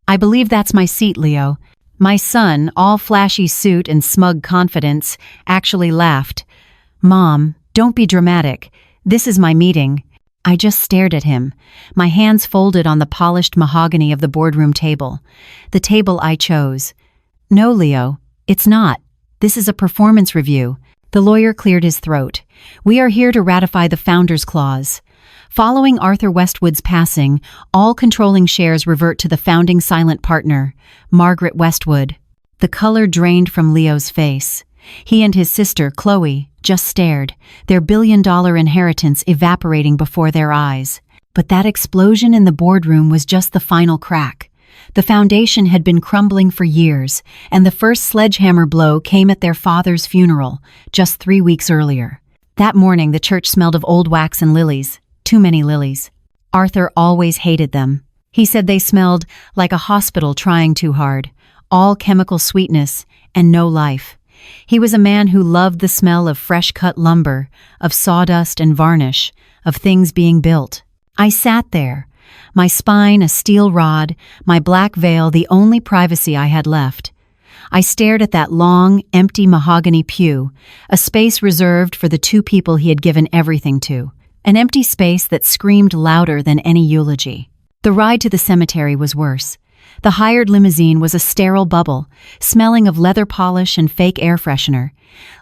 I believe that's my seat, Leo. My son, all flashy suit and smug confidence, actually laughed. Mom, don't be dramatic. This is my meeting. I just stared at him, my hands folded on the polished mahogany of the boardroom table. The table I chose. No, Leo, it's not. This is a performance review. The lawyer cleared his throat. We are here to ratify the Founders Clause. Following Arthur Westwood's passing, all controlling shares revert to the founding silent partner, Margaret Westwood. The color drained from Leo's face. He and his sister, Chloe, just stared, their billion-dollar inheritance evaporating before their eyes. But that explosion in the boardroom was just the final crack. The foundation had been crumbling for years, and the first sledgehammer blow came at their father's funeral, just 3 weeks earlier. That morning, the church smelled of old wax and lilies. Too many lilies. Arthur always hated them. He said they smelled like a hospital trying too hard, all chemical sweetness and no life. He was a man who loved the smell of fresh-cut lumber, of sawdust and varnish, of things being built. I sat there, my spine a steel rod, my black veil the only privacy I had left. I stared at that long, empty mahogany pew, a space reserved for the two people he had given everything to. An empty space that screamed louder than any eulogy. The ride to the cemetery was worse. The hired limousine was a sterile bubble, smelling of leather polish and fake air freshener.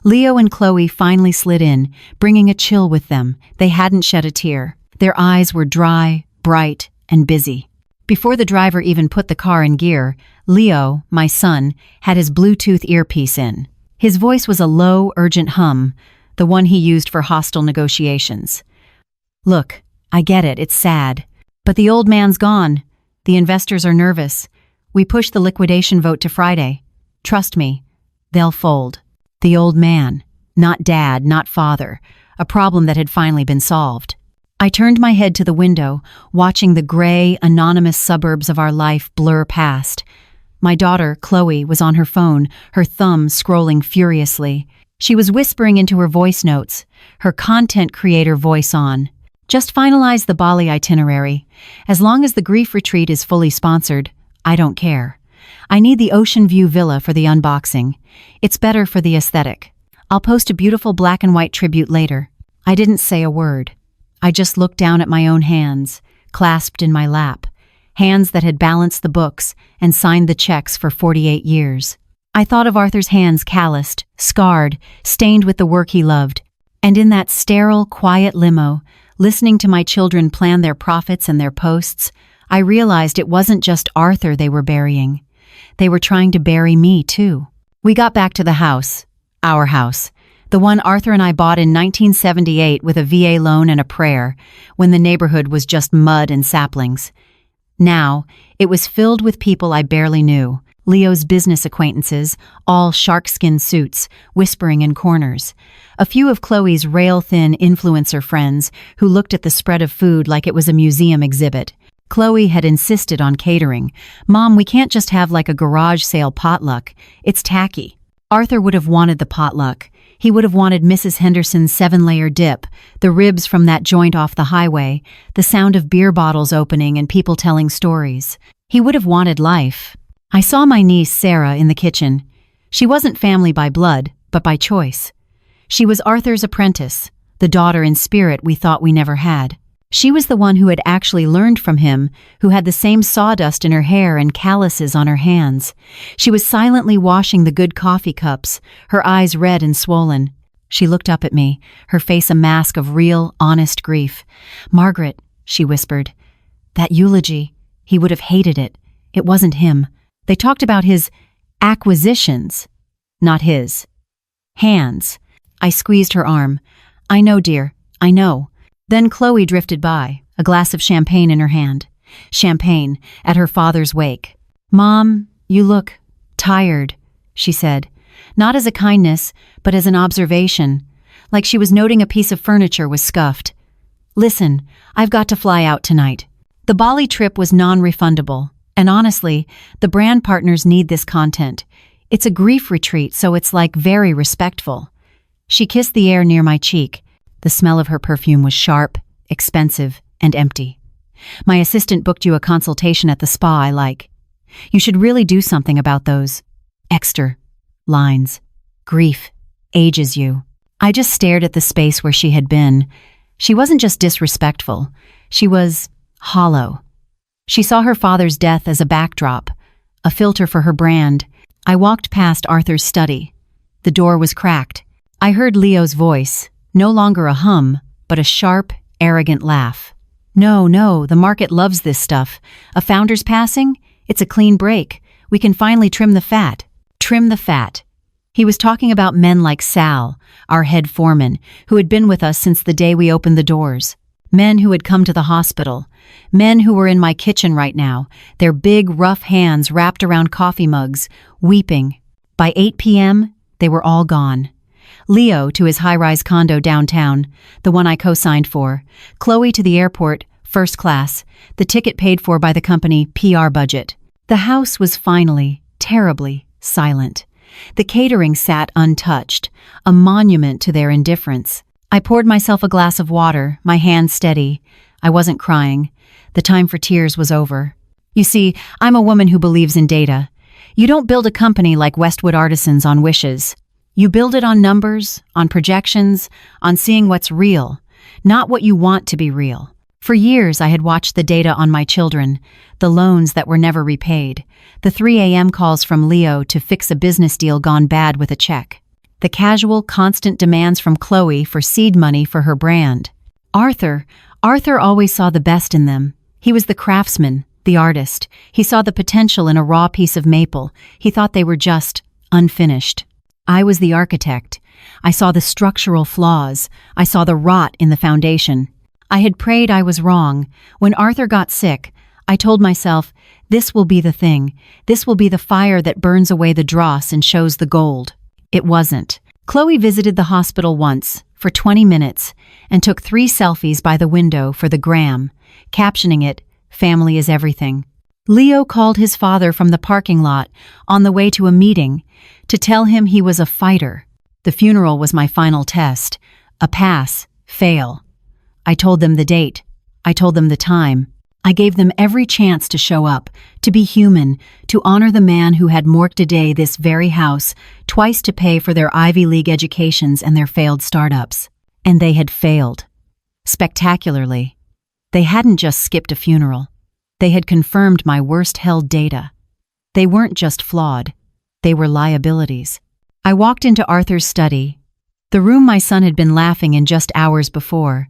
Leo and Chloe finally slid in, bringing a chill with them. They hadn't shed a tear. Their eyes were dry, bright, and busy. Before the driver even put the car in gear, Leo, my son, had his Bluetooth earpiece in. His voice was a low, urgent hum, the one he used for hostile negotiations. Look, I get it, it's sad. But the old man's gone. The investors are nervous. We pushed the liquidation vote to Friday. Trust me, they'll fold. The old man. Not dad, not father. A problem that had finally been solved. I turned my head to the window, watching the gray, anonymous suburbs of our life blur past. My daughter, Chloe, was on her phone, her thumb scrolling furiously. She was whispering into her voice notes, her content creator voice on. Just finalize the Bali itinerary. As long as the grief retreat is fully sponsored, I don't care. I need the ocean view villa for the unboxing. It's better for the aesthetic. I'll post a beautiful black and white tribute later. I didn't say a word. I just looked down at my own hands, clasped in my lap. Hands that had balanced the books and signed the checks for 48 years. I thought of Arthur's hands calloused, scarred, stained with the work he loved. And in that sterile, quiet limo, listening to my children plan their profits and their posts, I realized it wasn't just Arthur they were burying. They were trying to bury me, too. We got back to the house, our house, the one Arthur and I bought in 1978 with a VA loan and a prayer, when the neighborhood was just mud and saplings. Now, it was filled with people I barely knew. Leo's business acquaintances, all shark-skin suits, whispering in corners. A few of Chloe's rail-thin influencer friends who looked at the spread of food like it was a museum exhibit. Chloe had insisted on catering. Mom, we can't just have like a garage sale potluck. It's tacky. Arthur would have wanted the potluck. He would have wanted Mrs. Henderson's 7-layer dip, the ribs from that joint off the highway, the sound of beer bottles opening and people telling stories. He would have wanted life. I saw my niece, Sarah, in the kitchen. She wasn't family by blood, but by choice. She was Arthur's apprentice, the daughter in spirit we thought we never had. She was the one who had actually learned from him, who had the same sawdust in her hair and calluses on her hands. She was silently washing the good coffee cups, her eyes red and swollen. She looked up at me, her face a mask of real, honest grief. "Margaret," she whispered. "That eulogy, he would have hated it. It wasn't him. They talked about his acquisitions, not his hands." I squeezed her arm. "I know, dear, I know." Then Chloe drifted by, a glass of champagne in her hand. Champagne, at her father's wake. "Mom, you look tired," she said. Not as a kindness, but as an observation, like she was noting a piece of furniture was scuffed. "Listen, I've got to fly out tonight." The Bali trip was non-refundable, and honestly, the brand partners need this content. It's a grief retreat, so it's like very respectful. She kissed the air near my cheek. The smell of her perfume was sharp, expensive, and empty. "My assistant booked you a consultation at the spa I like." You should really do something about those extra lines. Grief ages you. I just stared at the space where she had been. She wasn't just disrespectful. She was hollow. She saw her father's death as a backdrop, a filter for her brand. I walked past Arthur's study. The door was cracked. I heard Leo's voice, no longer a hum, but a sharp, arrogant laugh. No, the market loves this stuff. A founder's passing? It's a clean break. We can finally trim the fat. Trim the fat. He was talking about men like Sal, our head foreman, who had been with us since the day we opened the doors. Men who had come to the hospital. Men who were in my kitchen right now, their big, rough hands wrapped around coffee mugs, weeping. By 8 p.m., they were all gone. Leo to his high-rise condo downtown, the one I co-signed for. Chloe to the airport, first class, the ticket paid for by the company PR budget. The house was finally, terribly, silent. The catering sat untouched, a monument to their indifference. I poured myself a glass of water, my hand steady. I wasn't crying. The time for tears was over. You see, I'm a woman who believes in data. You don't build a company like Westwood Artisans on wishes. You build it on numbers, on projections, on seeing what's real, not what you want to be real. For years, I had watched the data on my children, the loans that were never repaid, the 3 a.m. calls from Leo to fix a business deal gone bad with a check, the casual, constant demands from Chloe for seed money for her brand. Arthur always saw the best in them. He was the craftsman, the artist. He saw the potential in a raw piece of maple. He thought they were just unfinished. I was the architect. I saw the structural flaws. I saw the rot in the foundation. I had prayed I was wrong. When Arthur got sick, I told myself, this will be the thing. This will be the fire that burns away the dross and shows the gold. It wasn't. Chloe visited the hospital once, for 20 minutes, and took 3 selfies by the window for the gram, captioning it, "Family is everything." Leo called his father from the parking lot on the way to a meeting to tell him he was a fighter. The funeral was my final test. A pass, fail. I told them the date. I told them the time. I gave them every chance to show up, to be human, to honor the man who had mortgaged a day this very house, twice to pay for their Ivy League educations and their failed startups. And they had failed. Spectacularly. They hadn't just skipped a funeral. They had confirmed my worst-held data. They weren't just flawed. They were liabilities. I walked into Arthur's study, the room my son had been laughing in just hours before.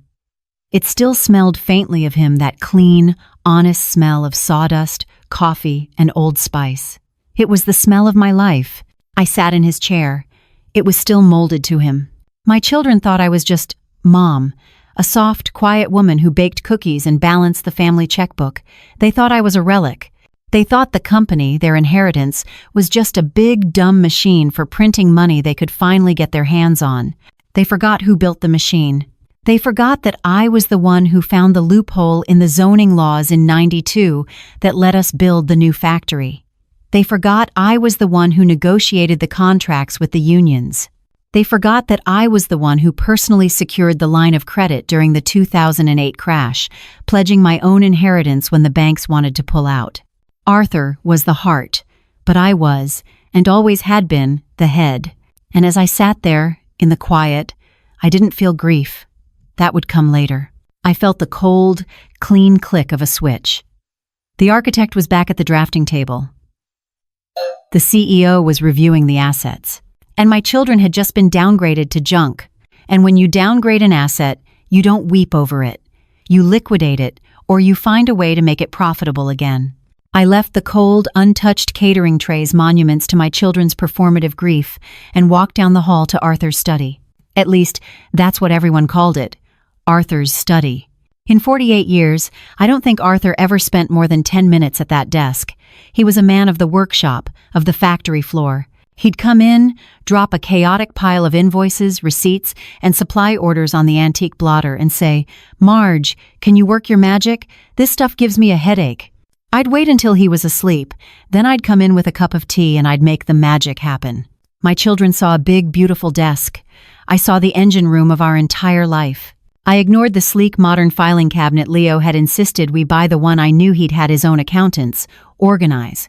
It still smelled faintly of him, that clean, honest smell of sawdust, coffee, and Old Spice. It was the smell of my life. I sat in his chair. It was still molded to him. My children thought I was just Mom, a soft, quiet woman who baked cookies and balanced the family checkbook. They thought I was a relic. They thought the company, their inheritance, was just a big, dumb machine for printing money they could finally get their hands on. They forgot who built the machine. They forgot that I was the one who found the loophole in the zoning laws in '92 that let us build the new factory. They forgot I was the one who negotiated the contracts with the unions. They forgot that I was the one who personally secured the line of credit during the 2008 crash, pledging my own inheritance when the banks wanted to pull out. Arthur was the heart, but I was, and always had been, the head. And as I sat there, in the quiet, I didn't feel grief. That would come later. I felt the cold, clean click of a switch. The architect was back at the drafting table. The CEO was reviewing the assets. And my children had just been downgraded to junk. And when you downgrade an asset, you don't weep over it. You liquidate it, or you find a way to make it profitable again. I left the cold, untouched catering trays monuments to my children's performative grief and walked down the hall to Arthur's study. At least, that's what everyone called it. Arthur's study. In 48 years, I don't think Arthur ever spent more than 10 minutes at that desk. He was a man of the workshop, of the factory floor. He'd come in, drop a chaotic pile of invoices, receipts, and supply orders on the antique blotter and say, "Marge, can you work your magic? This stuff gives me a headache." I'd wait until he was asleep, then I'd come in with a cup of tea and I'd make the magic happen. My children saw a big, beautiful desk. I saw the engine room of our entire life. I ignored the sleek modern filing cabinet Leo had insisted we buy, the one I knew he'd had his own accountants organize.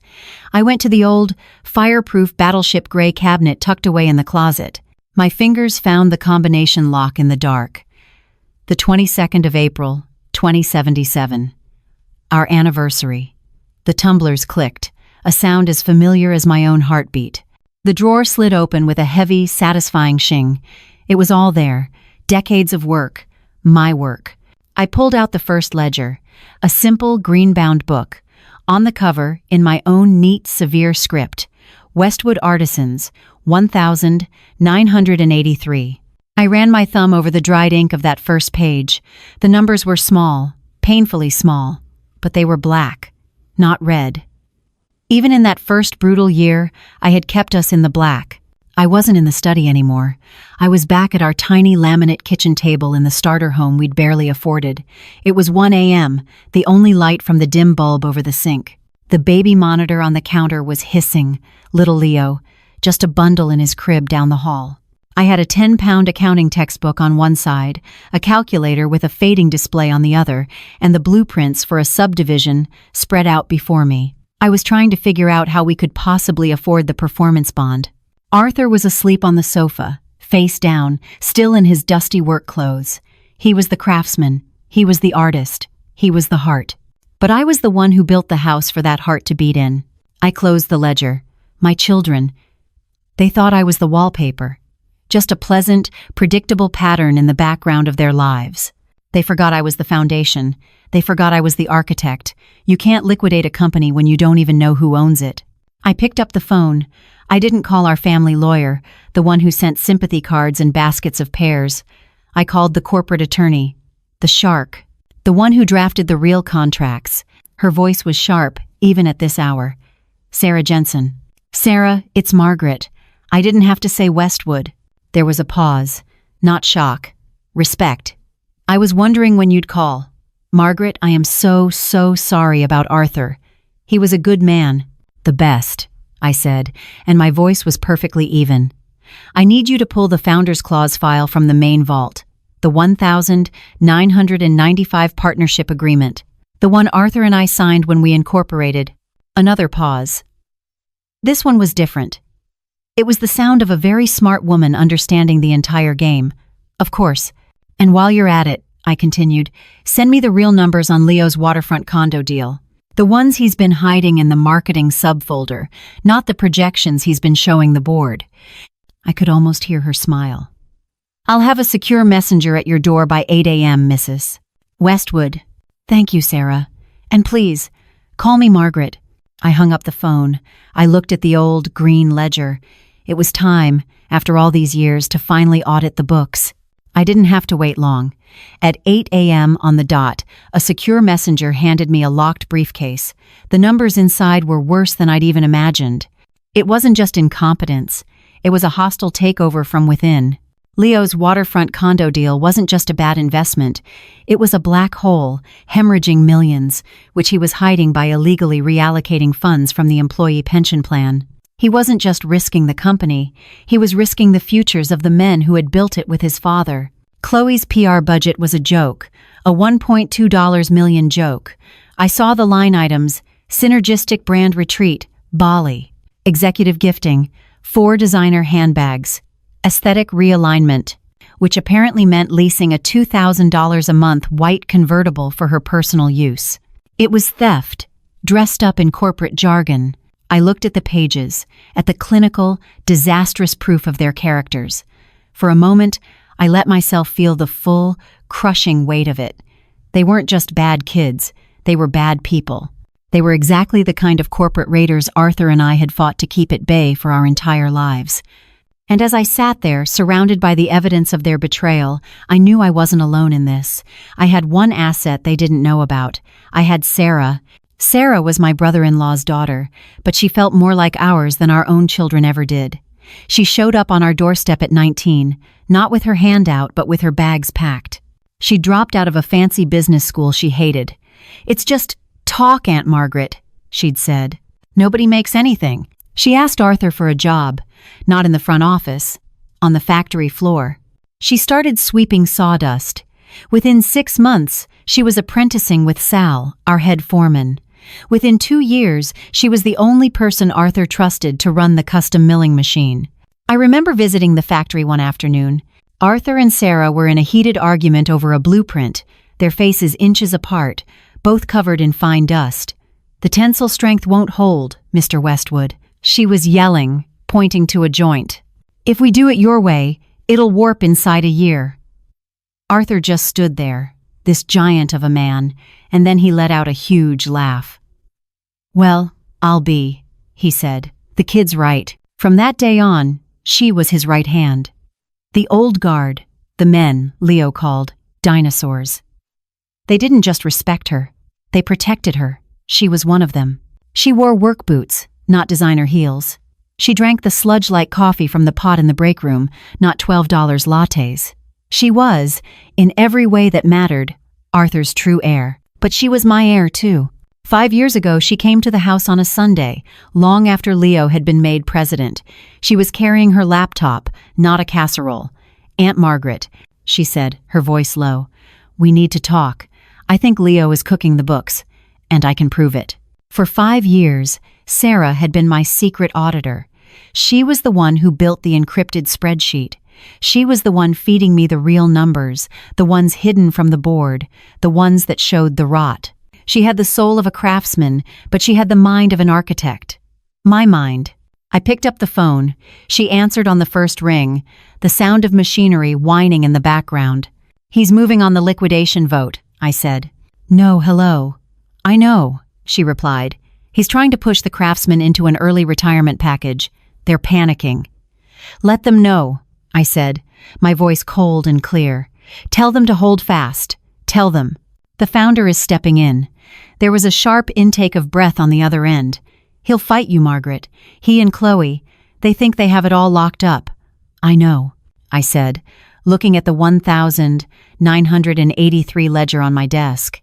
I went to the old, fireproof battleship gray cabinet tucked away in the closet. My fingers found the combination lock in the dark. The 22nd of April, 2077. Our anniversary. The tumblers clicked, a sound as familiar as my own heartbeat. The drawer slid open with a heavy, satisfying shing. It was all there, decades of work, my work. I pulled out the first ledger, a simple green-bound book. On the cover, in my own neat, severe script, Westwood Artisans, 1,983. I ran my thumb over the dried ink of that first page. The numbers were small, painfully small, but they were black, not red. Even in that first brutal year, I had kept us in the black. I wasn't in the study anymore. I was back at our tiny laminate kitchen table in the starter home we'd barely afforded. It was 1 a.m., the only light from the dim bulb over the sink. The baby monitor on the counter was hissing, little Leo, just a bundle in his crib down the hall. I had a 10-pound accounting textbook on one side, a calculator with a fading display on the other, and the blueprints for a subdivision spread out before me. I was trying to figure out how we could possibly afford the performance bond. Arthur was asleep on the sofa, face down, still in his dusty work clothes. He was the craftsman. He was the artist. He was the heart. But I was the one who built the house for that heart to beat in. I closed the ledger. My children, they thought I was the wallpaper. Just a pleasant, predictable pattern in the background of their lives. They forgot I was the foundation. They forgot I was the architect. You can't liquidate a company when you don't even know who owns it. I picked up the phone. I didn't call our family lawyer, the one who sent sympathy cards and baskets of pears. I called the corporate attorney, the shark, the one who drafted the real contracts. Her voice was sharp, even at this hour. Sarah Jensen. Sarah, it's Margaret. I didn't have to say Westwood. There was a pause. Not shock. Respect. I was wondering when you'd call. Margaret, I am so sorry about Arthur. He was a good man. The best, I said, and my voice was perfectly even. I need you to pull the Founders Clause file from the main vault. The 1,995 partnership agreement. The one Arthur and I signed when we incorporated. Another pause. This one was different. It was the sound of a very smart woman understanding the entire game. Of course. And while you're at it, I continued, send me the real numbers on Leo's waterfront condo deal. The ones he's been hiding in the marketing subfolder, not the projections he's been showing the board. I could almost hear her smile. I'll have a secure messenger at your door by 8 a.m., Mrs. Westwood. Thank you, Sarah. And please, call me Margaret. I hung up the phone. I looked at the old green ledger. It was time, after all these years, to finally audit the books. I didn't have to wait long. At 8 a.m. on the dot, a secure messenger handed me a locked briefcase. The numbers inside were worse than I'd even imagined. It wasn't just incompetence. It was a hostile takeover from within. Leo's waterfront condo deal wasn't just a bad investment. It was a black hole, hemorrhaging millions, which he was hiding by illegally reallocating funds from the employee pension plan. He wasn't just risking the company, he was risking the futures of the men who had built it with his father. Chloe's PR budget was a joke, a $1.2 million joke. I saw the line items: synergistic brand retreat, Bali, executive gifting, 4 designer handbags, aesthetic realignment, which apparently meant leasing a $2,000 a month white convertible for her personal use. It was theft, dressed up in corporate jargon. I looked at the pages, at the clinical, disastrous proof of their characters. For a moment, I let myself feel the full, crushing weight of it. They weren't just bad kids, they were bad people. They were exactly the kind of corporate raiders Arthur and I had fought to keep at bay for our entire lives. And as I sat there, surrounded by the evidence of their betrayal, I knew I wasn't alone in this. I had one asset they didn't know about. I had Sarah. Sarah was my brother-in-law's daughter, but she felt more like ours than our own children ever did. She showed up on our doorstep at 19, not with her hand out, but with her bags packed. She dropped out of a fancy business school she hated. "It's just talk, Aunt Margaret," she'd said. "Nobody makes anything." She asked Arthur for a job, not in the front office, on the factory floor. She started sweeping sawdust. Within 6 months, she was apprenticing with Sal, our head foreman. Within 2 years, she was the only person Arthur trusted to run the custom milling machine. I remember visiting the factory one afternoon. Arthur and Sarah were in a heated argument over a blueprint, their faces inches apart, both covered in fine dust. "The tensile strength won't hold, Mr. Westwood," she was yelling, pointing to a joint. "If we do it your way, it'll warp inside a year." Arthur just stood there, this giant of a man, and then he let out a huge laugh. "Well, I'll be," he said. "The kid's right." From that day on, she was his right hand. The old guard, the men Leo called dinosaurs. They didn't just respect her, they protected her. She was one of them. She wore work boots, not designer heels. She drank the sludge-like coffee from the pot in the break room, not $12 lattes. She was, in every way that mattered, Arthur's true heir. But she was my heir, too. 5 years ago, she came to the house on a Sunday, long after Leo had been made president. She was carrying her laptop, not a casserole. "Aunt Margaret," she said, her voice low, "we need to talk. I think Leo is cooking the books, and I can prove it." For 5 years, Sarah had been my secret auditor. She was the one who built the encrypted spreadsheet. She was the one feeding me the real numbers, the ones hidden from the board, the ones that showed the rot. She had the soul of a craftsman, but she had the mind of an architect. My mind. I picked up the phone. She answered on the first ring, the sound of machinery whining in the background. "He's moving on the liquidation vote," I said. "No, hello." "I know," she replied. "He's trying to push the craftsmen into an early retirement package. They're panicking." "Let them know," I said, my voice cold and clear. "Tell them to hold fast. Tell them." The founder is stepping in. There was a sharp intake of breath on the other end. "He'll fight you, Margaret. He and Chloe. They think they have it all locked up." "I know," I said, looking at the 1,983 ledger on my desk.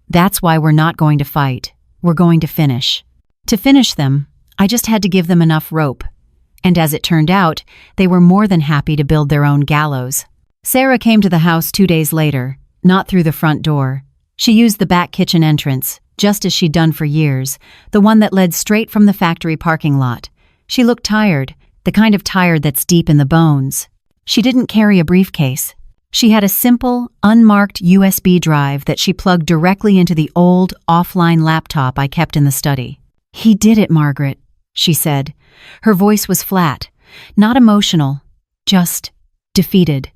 "That's why we're not going to fight. We're going to finish." To finish them, I just had to give them enough rope. And as it turned out, they were more than happy to build their own gallows. Sarah came to the house 2 days later, not through the front door. She used the back kitchen entrance, just as she'd done for years, the one that led straight from the factory parking lot. She looked tired, the kind of tired that's deep in the bones. She didn't carry a briefcase. She had a simple, unmarked USB drive that she plugged directly into the old, offline laptop I kept in the study. "He did it, Margaret," she said. Her voice was flat, not emotional, just defeated.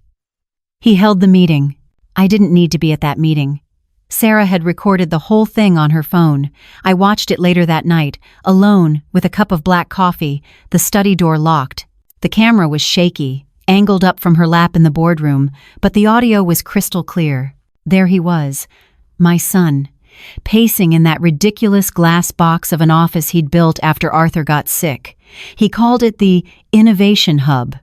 "He held the meeting. I didn't need to be at that meeting." Sarah had recorded the whole thing on her phone. I watched it later that night, alone, with a cup of black coffee, the study door locked. The camera was shaky, angled up from her lap in the boardroom, but the audio was crystal clear. There he was, my son, pacing in that ridiculous glass box of an office he'd built after Arthur got sick. He called it the Innovation Hub.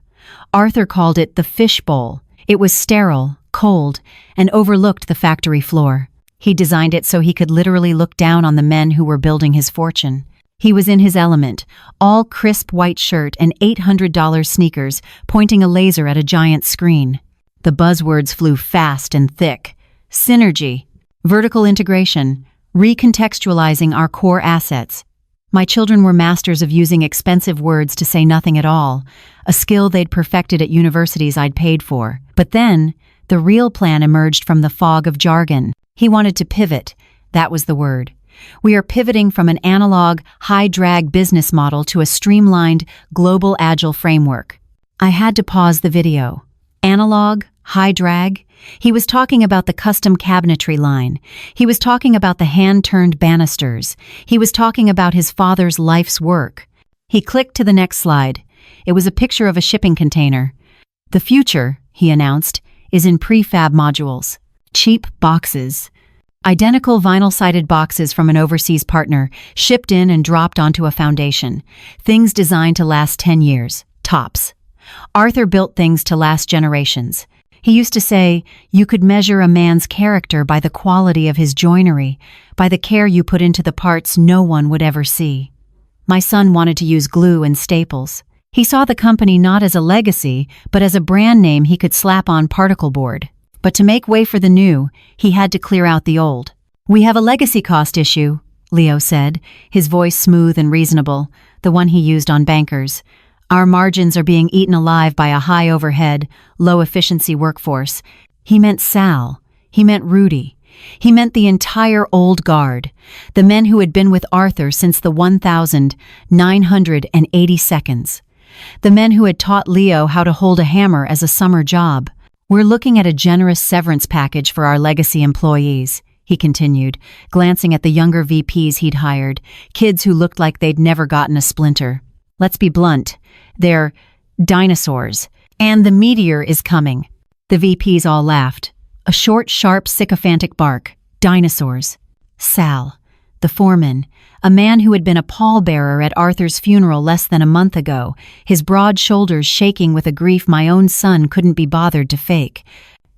Arthur called it the Fishbowl. It was sterile, cold, and overlooked the factory floor. He designed it so he could literally look down on the men who were building his fortune. He was in his element, all crisp white shirt and $800 sneakers, pointing a laser at a giant screen. The buzzwords flew fast and thick. Synergy, vertical integration, recontextualizing our core assets. My children were masters of using expensive words to say nothing at all, a skill they'd perfected at universities I'd paid for. But then, the real plan emerged from the fog of jargon. He wanted to pivot. That was the word. We are pivoting from an analog, high-drag business model to a streamlined, global agile framework. I had to pause the video. Analog, high-drag? He was talking about the custom cabinetry line. He was talking about the hand-turned banisters. He was talking about his father's life's work. He clicked to the next slide. It was a picture of a shipping container. "The future," he announced, "is in prefab modules. Cheap boxes. Identical vinyl-sided boxes from an overseas partner, shipped in and dropped onto a foundation. Things designed to last 10 years, tops. Arthur built things to last generations. He used to say, you could measure a man's character by the quality of his joinery, by the care you put into the parts no one would ever see." My son wanted to use glue and staples. He saw the company not as a legacy, but as a brand name he could slap on particle board. But to make way for the new, he had to clear out the old. "We have a legacy cost issue," Leo said, his voice smooth and reasonable, the one he used on bankers. "Our margins are being eaten alive by a high overhead, low-efficiency workforce." He meant Sal. He meant Rudy. He meant the entire old guard, the men who had been with Arthur since the 1,980 seconds. The men who had taught Leo how to hold a hammer as a summer job. "We're looking at a generous severance package for our legacy employees," he continued, glancing at the younger VPs he'd hired, kids who looked like they'd never gotten a splinter. "Let's be blunt. They're dinosaurs. And the meteor is coming." The VPs all laughed. A short, sharp, sycophantic bark. Dinosaurs. Sal, the foreman, a man who had been a pallbearer at Arthur's funeral less than a month ago, his broad shoulders shaking with a grief my own son couldn't be bothered to fake.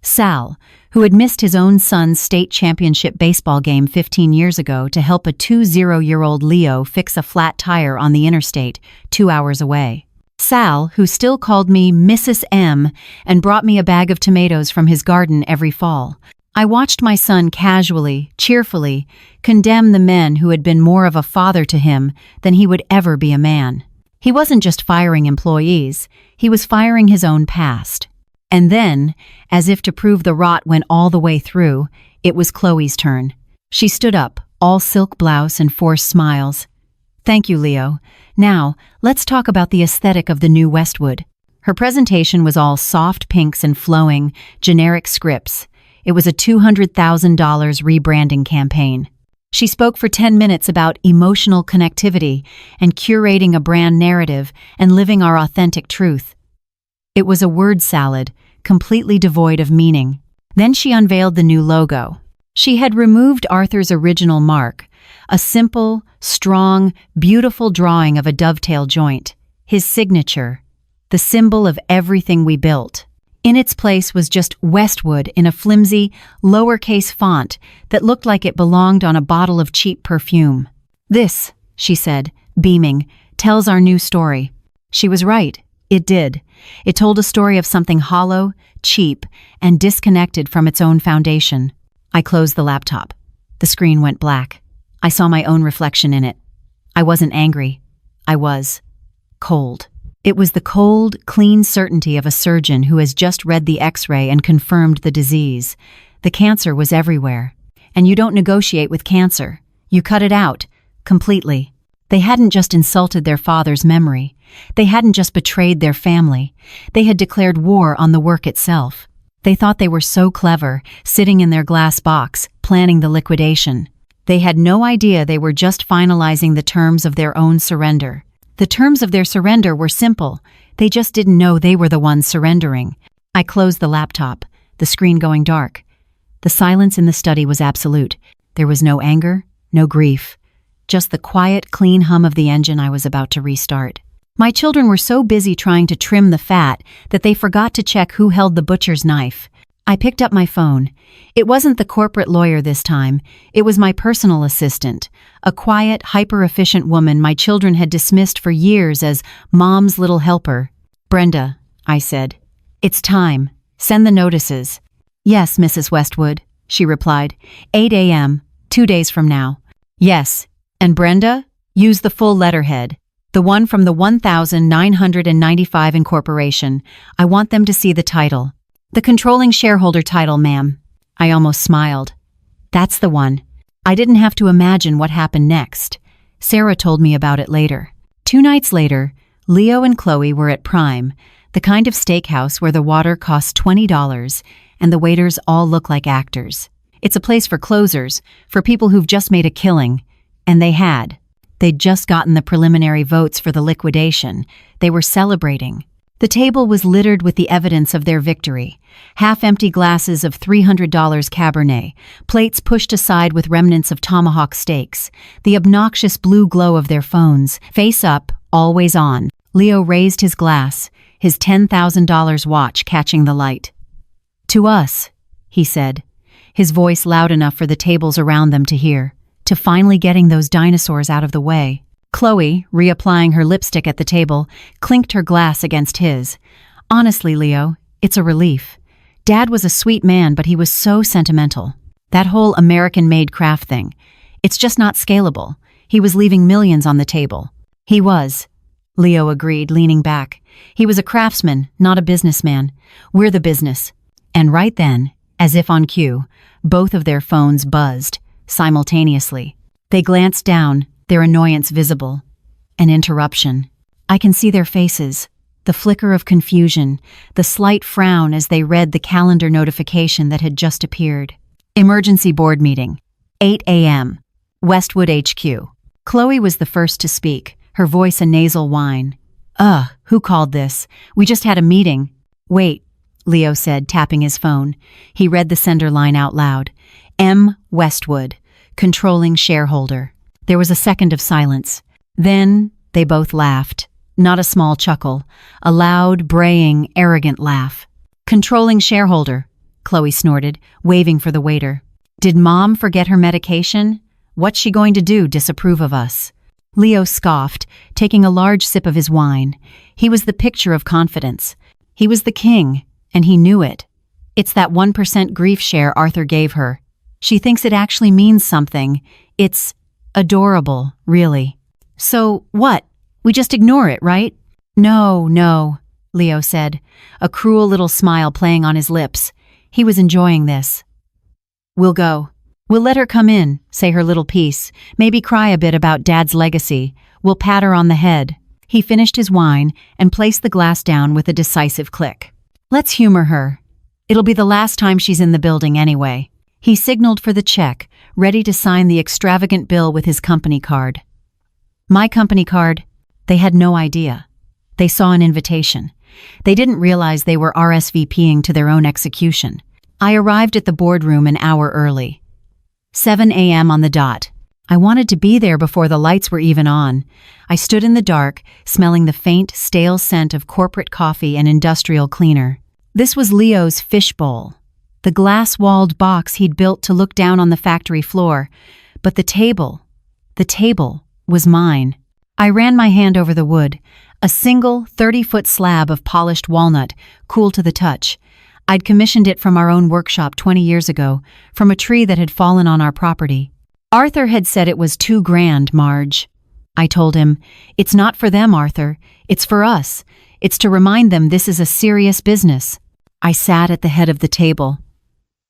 Sal, who had missed his own son's state championship baseball game 15 years ago to help a 20-year-old Leo fix a flat tire on the interstate 2 hours away. Sal, who still called me Mrs. M and brought me a bag of tomatoes from his garden every fall. I watched my son casually, cheerfully, condemn the men who had been more of a father to him than he would ever be a man. He wasn't just firing employees, he was firing his own past. And then, as if to prove the rot went all the way through, it was Chloe's turn. She stood up, all silk blouse and forced smiles. "Thank you, Leo. Now, let's talk about the aesthetic of the new Westwood." Her presentation was all soft pinks and flowing, generic scripts. It was a $200,000 rebranding campaign. She spoke for 10 minutes about emotional connectivity and curating a brand narrative and living our authentic truth. It was a word salad, completely devoid of meaning. Then she unveiled the new logo. She had removed Arthur's original mark, a simple, strong, beautiful drawing of a dovetail joint, his signature, the symbol of everything we built. In its place was just Westwood in a flimsy, lowercase font that looked like it belonged on a bottle of cheap perfume. "This," she said, beaming, "tells our new story." She was right. It did. It told a story of something hollow, cheap, and disconnected from its own foundation. I closed the laptop. The screen went black. I saw my own reflection in it. I wasn't angry. I was cold. It was the cold, clean certainty of a surgeon who has just read the X-ray and confirmed the disease. The cancer was everywhere. And you don't negotiate with cancer. You cut it out, completely. They hadn't just insulted their father's memory. They hadn't just betrayed their family. They had declared war on the work itself. They thought they were so clever, sitting in their glass box, planning the liquidation. They had no idea they were just finalizing the terms of their own surrender. The terms of their surrender were simple. They just didn't know they were the ones surrendering. I closed the laptop, the screen going dark. The silence in the study was absolute. There was no anger, no grief, just the quiet, clean hum of the engine I was about to restart. My children were so busy trying to trim the fat that they forgot to check who held the butcher's knife. I picked up my phone. It wasn't the corporate lawyer this time. It was my personal assistant, a quiet, hyper-efficient woman my children had dismissed for years as Mom's little helper. "Brenda," I said. "It's time. Send the notices." "Yes, Mrs. Westwood," she replied. 8 a.m., 2 days from now." "Yes. And Brenda, use the full letterhead. The one from the 1,995 Incorporation. I want them to see the title. The controlling shareholder title, ma'am." I almost smiled. That's the one. I didn't have to imagine what happened next. Sarah told me about it later. 2 nights later, Leo and Chloe were at Prime, the kind of steakhouse where the water costs $20 and the waiters all look like actors. It's a place for closers, for people who've just made a killing. And they had. They'd just gotten the preliminary votes for the liquidation. They were celebrating. The table was littered with the evidence of their victory. Half-empty glasses of $300 Cabernet, plates pushed aside with remnants of tomahawk steaks, the obnoxious blue glow of their phones, face up, always on. Leo raised his glass, his $10,000 watch catching the light. "To us," he said, his voice loud enough for the tables around them to hear, "to finally getting those dinosaurs out of the way." Chloe, reapplying her lipstick at the table, clinked her glass against his. "Honestly, Leo, it's a relief. Dad was a sweet man, but he was so sentimental. That whole American-made craft thing. It's just not scalable. He was leaving millions on the table. He was, Leo agreed, leaning back. He was a craftsman, not a businessman. We're the business. And right then, as if on cue, both of their phones buzzed, simultaneously. They glanced down, their annoyance visible. An interruption. I can see their faces, the flicker of confusion, the slight frown as they read the calendar notification that had just appeared. Emergency board meeting. 8 a.m. Westwood HQ. Chloe was the first to speak, her voice a nasal whine. Who called this? We just had a meeting. Wait, Leo said, tapping his phone. He read the sender line out loud. M. Westwood, controlling shareholder. There was a second of silence. Then they both laughed. Not a small chuckle, a loud, braying, arrogant laugh. Controlling shareholder, Chloe snorted, waving for the waiter. Did Mom forget her medication? What's she going to do, disapprove of us? Leo scoffed, taking a large sip of his wine. He was the picture of confidence. He was the king, and he knew it. It's that 1% grief share Arthur gave her. She thinks it actually means something. It's adorable, really. So, what? We just ignore it, right? No, Leo said, a cruel little smile playing on his lips. He was enjoying this. We'll go. We'll let her come in, say her little piece, maybe cry a bit about Dad's legacy. We'll pat her on the head. He finished his wine and placed the glass down with a decisive click. Let's humor her. It'll be the last time she's in the building anyway. He signaled for the check, ready to sign the extravagant bill with his company card. My company card? They had no idea. They saw an invitation. They didn't realize they were RSVPing to their own execution. I arrived at the boardroom an hour early. 7 a.m. on the dot. I wanted to be there before the lights were even on. I stood in the dark, smelling the faint, stale scent of corporate coffee and industrial cleaner. This was Leo's fishbowl, the glass-walled box he'd built to look down on the factory floor. But the table was mine. I ran my hand over the wood, a single 30-foot slab of polished walnut, cool to the touch. I'd commissioned it from our own workshop 20 years ago, from a tree that had fallen on our property. Arthur had said it was too grand, Marge. I told him, it's not for them, Arthur. It's for us. It's to remind them this is a serious business. I sat at the head of the table.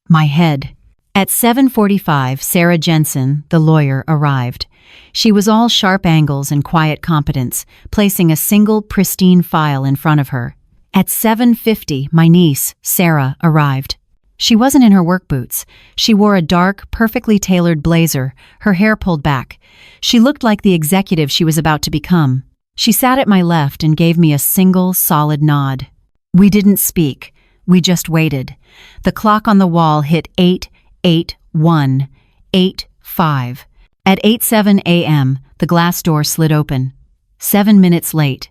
My head. At 7:45, Sarah Jensen, the lawyer, arrived. She was all sharp angles and quiet competence, placing a single pristine file in front of her. At 7:50, my niece, Sarah, arrived. She wasn't in her work boots. She wore a dark, perfectly tailored blazer, her hair pulled back. She looked like the executive she was about to become. She sat at my left and gave me a single, solid nod. We didn't speak. We just waited. The clock on the wall hit 8:81, 8:5. At 8:07 a.m., the glass door slid open. 7 minutes late.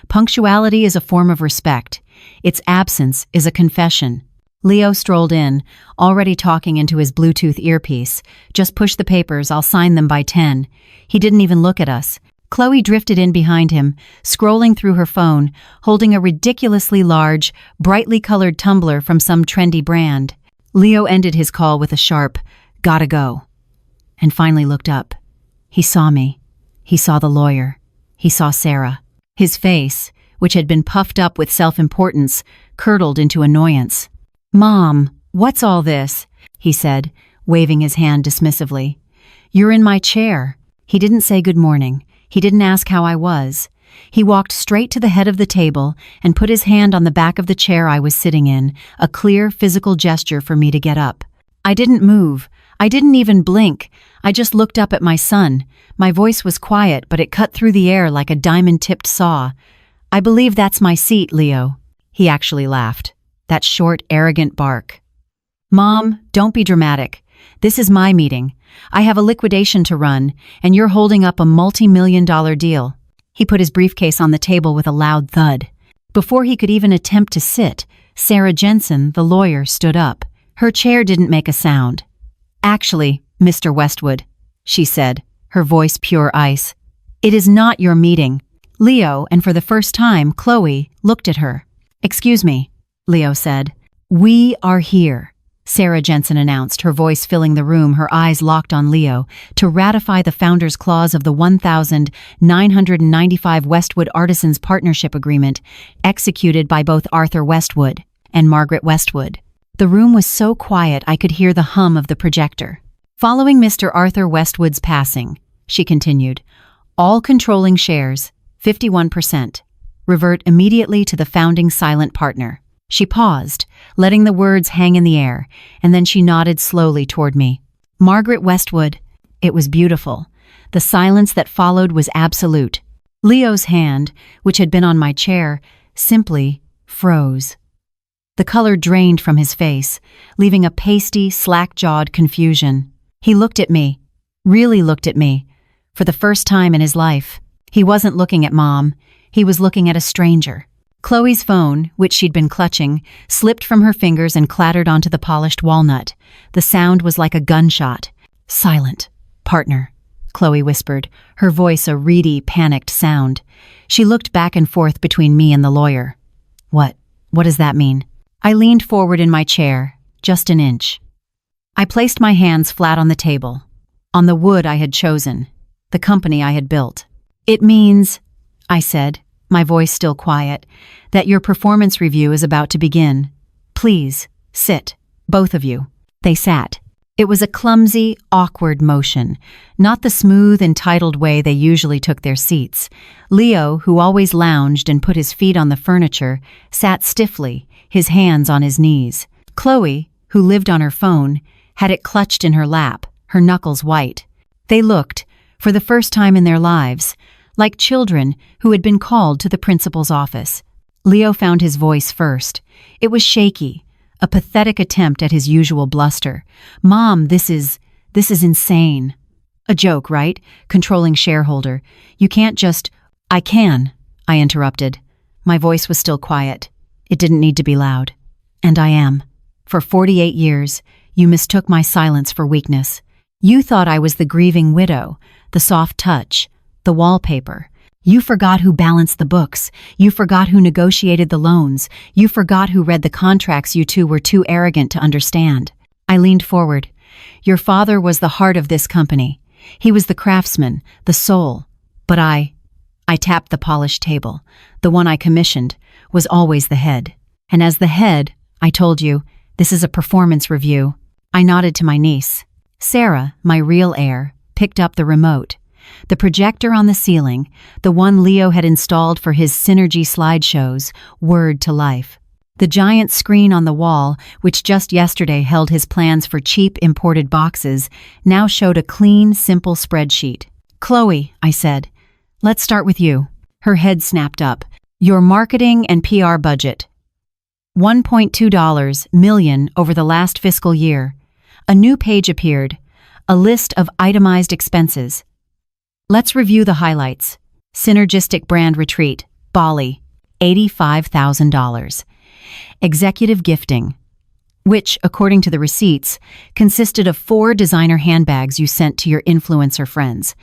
Punctuality is a form of respect. Its absence is a confession. Leo strolled in, already talking into his Bluetooth earpiece. Just push the papers, I'll sign them by 10. He didn't even look at us. Chloe drifted in behind him, scrolling through her phone, holding a ridiculously large, brightly colored tumbler from some trendy brand. Leo ended his call with a sharp, "Gotta go," and finally looked up. He saw me. He saw the lawyer. He saw Sarah. His face, which had been puffed up with self-importance, curdled into annoyance. "Mom, what's all this?" he said, waving his hand dismissively. "You're in my chair." He didn't say good morning. He didn't ask how I was. He walked straight to the head of the table and put his hand on the back of the chair I was sitting in, a clear physical gesture for me to get up. I didn't move. I didn't even blink. I just looked up at my son. My voice was quiet, but it cut through the air like a diamond-tipped saw. "I believe that's my seat, Leo." He actually laughed. That short, arrogant bark. "Mom, don't be dramatic. This is my meeting. I have a liquidation to run, and you're holding up a multi-million-dollar deal." He put his briefcase on the table with a loud thud. Before he could even attempt to sit, Sarah Jensen, the lawyer, stood up. Her chair didn't make a sound. "Actually, Mr. Westwood," she said, her voice pure ice, "it is not your meeting." Leo, and for the first time, Chloe, looked at her. "Excuse me," Leo said. "We are here," Sarah Jensen announced, her voice filling the room, her eyes locked on Leo, "to ratify the founder's clause of the 1995 Westwood Artisans Partnership Agreement, executed by both Arthur Westwood and Margaret Westwood." The room was so quiet I could hear the hum of the projector. "Following Mr. Arthur Westwood's passing," she continued, "all controlling shares, 51%, revert immediately to the founding silent partner." She paused, letting the words hang in the air, and then she nodded slowly toward me. "Margaret Westwood." It was beautiful. The silence that followed was absolute. Leo's hand, which had been on my chair, simply froze. The color drained from his face, leaving a pasty, slack-jawed confusion. He looked at me, really looked at me, for the first time in his life. He wasn't looking at Mom, he was looking at a stranger. Chloe's phone, which she'd been clutching, slipped from her fingers and clattered onto the polished walnut. The sound was like a gunshot. "Silent, partner," Chloe whispered, her voice a reedy, panicked sound. She looked back and forth between me and the lawyer. What does that mean?" I leaned forward in my chair, just an inch. I placed my hands flat on the table, on the wood I had chosen, the company I had built. "It means," I said, my voice still quiet, "that your performance review is about to begin. Please, sit, both of you." They sat. It was a clumsy, awkward motion, not the smooth, entitled way they usually took their seats. Leo, who always lounged and put his feet on the furniture, sat stiffly, his hands on his knees. Chloe, who lived on her phone, had it clutched in her lap, her knuckles white. They looked, for the first time in their lives, like children who had been called to the principal's office. Leo found his voice first. It was shaky, a pathetic attempt at his usual bluster. "Mom, this is insane." "A joke, right? Controlling shareholder. You can't just—" "I can," I interrupted. My voice was still quiet. It didn't need to be loud. "And I am. For 48 years, you mistook my silence for weakness. You thought I was the grieving widow, the soft touch, the wallpaper. You forgot who balanced the books. You forgot who negotiated the loans. You forgot who read the contracts you two were too arrogant to understand." I leaned forward. "Your father was the heart of this company. He was the craftsman, the soul. But I tapped the polished table. The one I commissioned was always the head. And as the head, I told you, this is a performance review." I nodded to my niece. Sarah, my real heir, picked up the remote. The projector on the ceiling, the one Leo had installed for his Synergy slideshows, whirred to life. The giant screen on the wall, which just yesterday held his plans for cheap imported boxes, now showed a clean, simple spreadsheet. "Chloe," I said, "let's start with you." Her head snapped up. "Your marketing and PR budget. $1.2 million over the last fiscal year." A new page appeared, a list of itemized expenses. "Let's review the highlights. Synergistic brand retreat, Bali, $85,000. Executive gifting, which, according to the receipts, consisted of 4 designer handbags you sent to your influencer friends.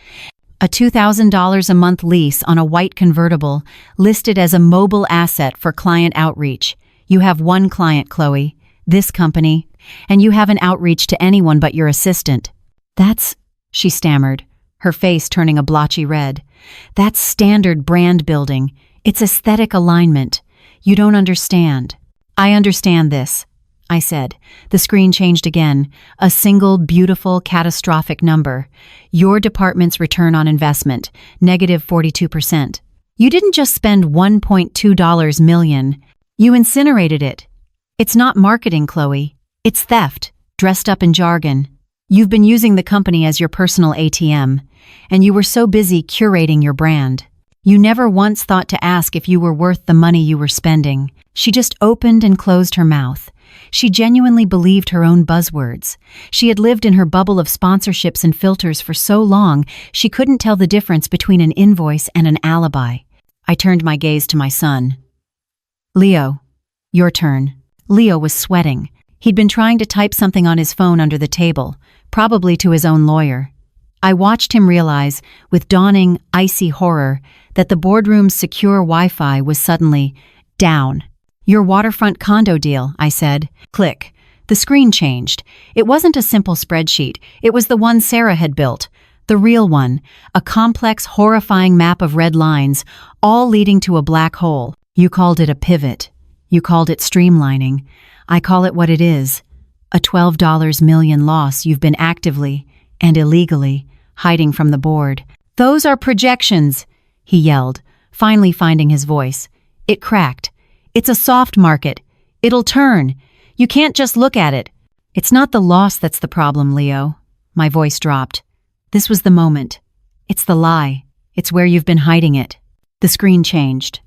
A $2,000 a month lease on a white convertible listed as a mobile asset for client outreach. You have one client, Chloe, this company, and you haven't outreach to anyone but your assistant." "That's," she stammered, her face turning a blotchy red. "That's standard brand building. It's aesthetic alignment. You don't understand." "I understand this," I said. The screen changed again. A single, beautiful, catastrophic number. "Your department's return on investment, -42%. You didn't just spend $1.2 million. You incinerated it. It's not marketing, Chloe. It's theft, dressed up in jargon. You've been using the company as your personal ATM, and you were so busy curating your brand. You never once thought to ask if you were worth the money you were spending." She just opened and closed her mouth. She genuinely believed her own buzzwords. She had lived in her bubble of sponsorships and filters for so long, she couldn't tell the difference between an invoice and an alibi. I turned my gaze to my son. "Leo, your turn." Leo was sweating. He'd been trying to type something on his phone under the table, probably to his own lawyer. I watched him realize, with dawning, icy horror, that the boardroom's secure Wi-Fi was suddenly down. Your waterfront condo deal, I said. Click. The screen changed. It wasn't a simple spreadsheet. It was the one Sarah had built. The real one. A complex, horrifying map of red lines, all leading to a black hole. You called it a pivot. You called it streamlining. I call it what it is. A $12 million loss you've been actively and illegally hiding from the board. Those are projections, he yelled, finally finding his voice. It cracked. It's a soft market. It'll turn. You can't just look at it. It's not the loss that's the problem, Leo. My voice dropped. This was the moment. It's the lie. It's where you've been hiding it. The screen changed.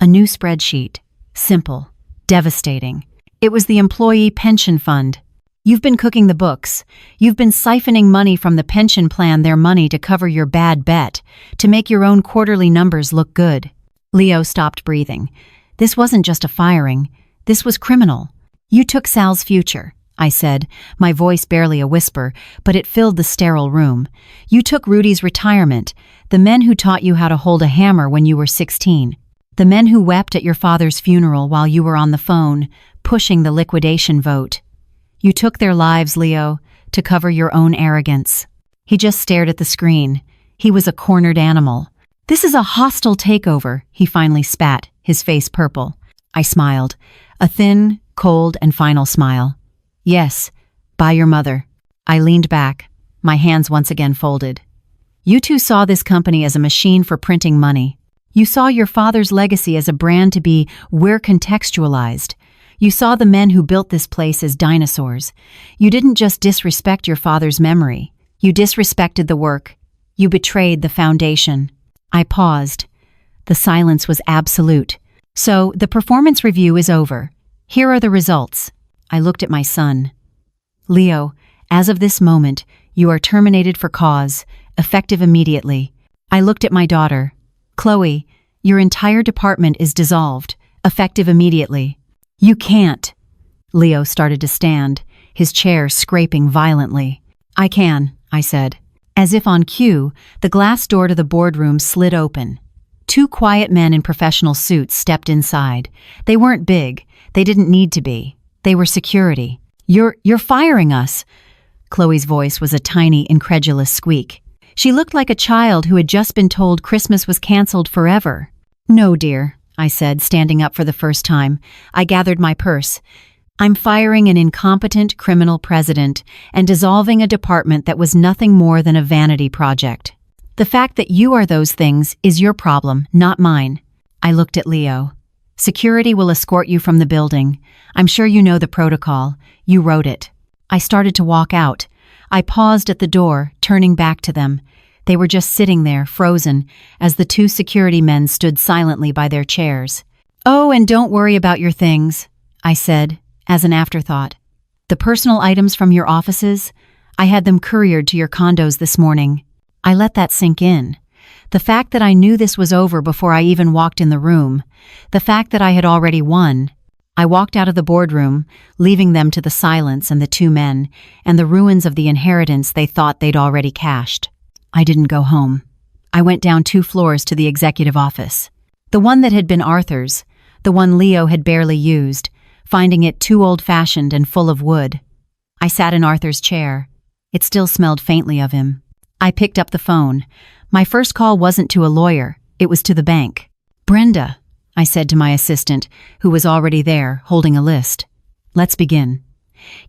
A new spreadsheet. Simple. Devastating. It was the employee pension fund. You've been cooking the books. You've been siphoning money from the pension plan, their money to cover your bad bet, to make your own quarterly numbers look good. Leo stopped breathing. This wasn't just a firing. This was criminal. You took Sal's future, I said, my voice barely a whisper, but it filled the sterile room. You took Rudy's retirement, the men who taught you how to hold a hammer when you were 16, the men who wept at your father's funeral while you were on the phone, pushing the liquidation vote. You took their lives, Leo, to cover your own arrogance. He just stared at the screen. He was a cornered animal. This is a hostile takeover, he finally spat, his face purple. I smiled, a thin, cold, and final smile. Yes, by your mother. I leaned back, my hands once again folded. You two saw this company as a machine for printing money. You saw your father's legacy as a brand to be we're contextualized. You saw the men who built this place as dinosaurs. You didn't just disrespect your father's memory. You disrespected the work. You betrayed the foundation. I paused. The silence was absolute. So, the performance review is over. Here are the results. I looked at my son. Leo, as of this moment, you are terminated for cause, effective immediately. I looked at my daughter. Chloe, your entire department is dissolved, effective immediately. You can't. Leo started to stand, his chair scraping violently. I can, I said. As if on cue, the glass door to the boardroom slid open. Two quiet men in professional suits stepped inside. They weren't big. They didn't need to be. They were security. You're firing us. Chloe's voice was a tiny, incredulous squeak. She looked like a child who had just been told Christmas was canceled forever. No, dear, I said, standing up for the first time. I gathered my purse. I'm firing an incompetent criminal president and dissolving a department that was nothing more than a vanity project. The fact that you are those things is your problem, not mine. I looked at Leo. Security will escort you from the building. I'm sure you know the protocol. You wrote it. I started to walk out. I paused at the door, turning back to them. They were just sitting there, frozen, as the two security men stood silently by their chairs. Oh, and don't worry about your things, I said, as an afterthought. The personal items from your offices, I had them couriered to your condos this morning. I let that sink in. The fact that I knew this was over before I even walked in the room, the fact that I had already won. I walked out of the boardroom, leaving them to the silence and the two men, and the ruins of the inheritance they thought they'd already cashed. I didn't go home. I went down 2 floors to the executive office. The one that had been Arthur's, the one Leo had barely used, finding it too old-fashioned and full of wood. I sat in Arthur's chair. It still smelled faintly of him. I picked up the phone. My first call wasn't to a lawyer, it was to the bank. Brenda, I said to my assistant, who was already there, holding a list. Let's begin.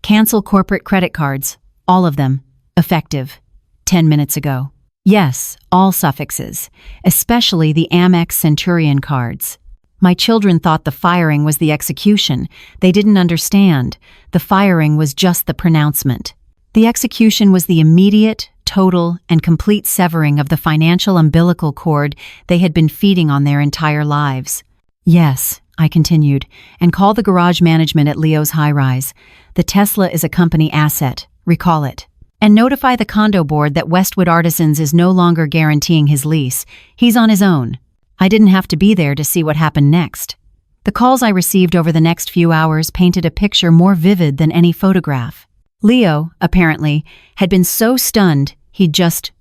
Cancel corporate credit cards, all of them, effective. 10 minutes ago. Yes, all suffixes, especially the Amex Centurion cards. My children thought the firing was the execution. They didn't understand. The firing was just the pronouncement. The execution was the immediate, total, and complete severing of the financial umbilical cord they had been feeding on their entire lives. Yes, I continued, and call the garage management at Leo's high-rise. The Tesla is a company asset. Recall it. And notify the condo board that Westwood Artisans is no longer guaranteeing his lease. He's on his own. I didn't have to be there to see what happened next. The calls I received over the next few hours painted a picture more vivid than any photograph. Leo, apparently, had been so stunned he'd just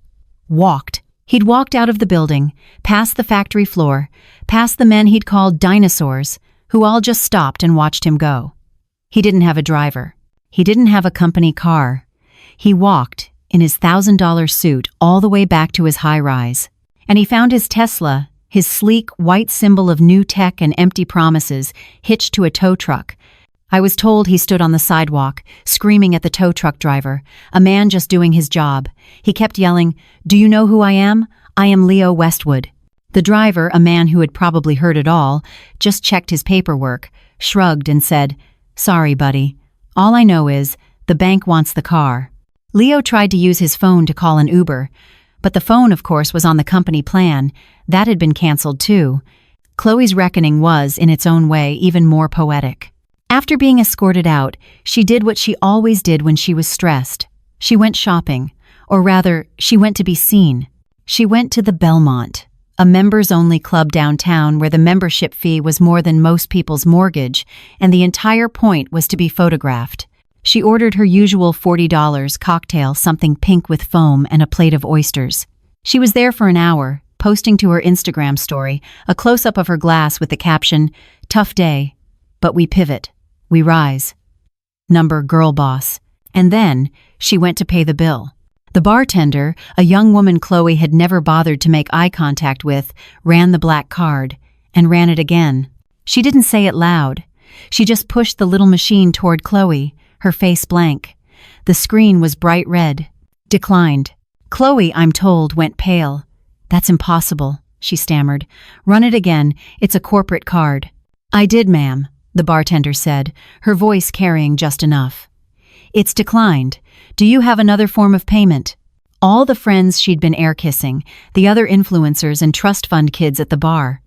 walked. He'd walked out of the building, past the factory floor, past the men he'd called dinosaurs, who all just stopped and watched him go. He didn't have a driver. He didn't have a company car. He walked, in his $1,000 suit, all the way back to his high-rise. And he found his Tesla, his sleek, white symbol of new tech and empty promises, hitched to a tow truck. I was told he stood on the sidewalk, screaming at the tow truck driver, a man just doing his job. He kept yelling, "Do you know who I am? I am Leo Westwood." The driver, a man who had probably heard it all, just checked his paperwork, shrugged and said, "Sorry, buddy. All I know is, the bank wants the car." Leo tried to use his phone to call an Uber, but the phone, of course, was on the company plan. That had been canceled too. Chloe's reckoning was, in its own way, even more poetic. After being escorted out, she did what she always did when she was stressed. She went shopping, or rather, she went to be seen. She went to the Belmont, a members-only club downtown where the membership fee was more than most people's mortgage, and the entire point was to be photographed. She ordered her usual $40 cocktail, something pink with foam, and a plate of oysters. She was there for an hour, posting to her Instagram story a close-up of her glass with the caption, "Tough day, but we pivot. We rise. Number girl boss." And then, she went to pay the bill. The bartender, a young woman Chloe had never bothered to make eye contact with, ran the black card, and ran it again. She didn't say it loud. She just pushed the little machine toward Chloe, her face blank. The screen was bright red. Declined. Chloe, I'm told, went pale. "That's impossible," she stammered. "Run it again. It's a corporate card." "I did, ma'am," the bartender said, her voice carrying just enough. "It's declined. Do you have another form of payment?" All the friends she'd been air-kissing, the other influencers and trust fund kids at the bar.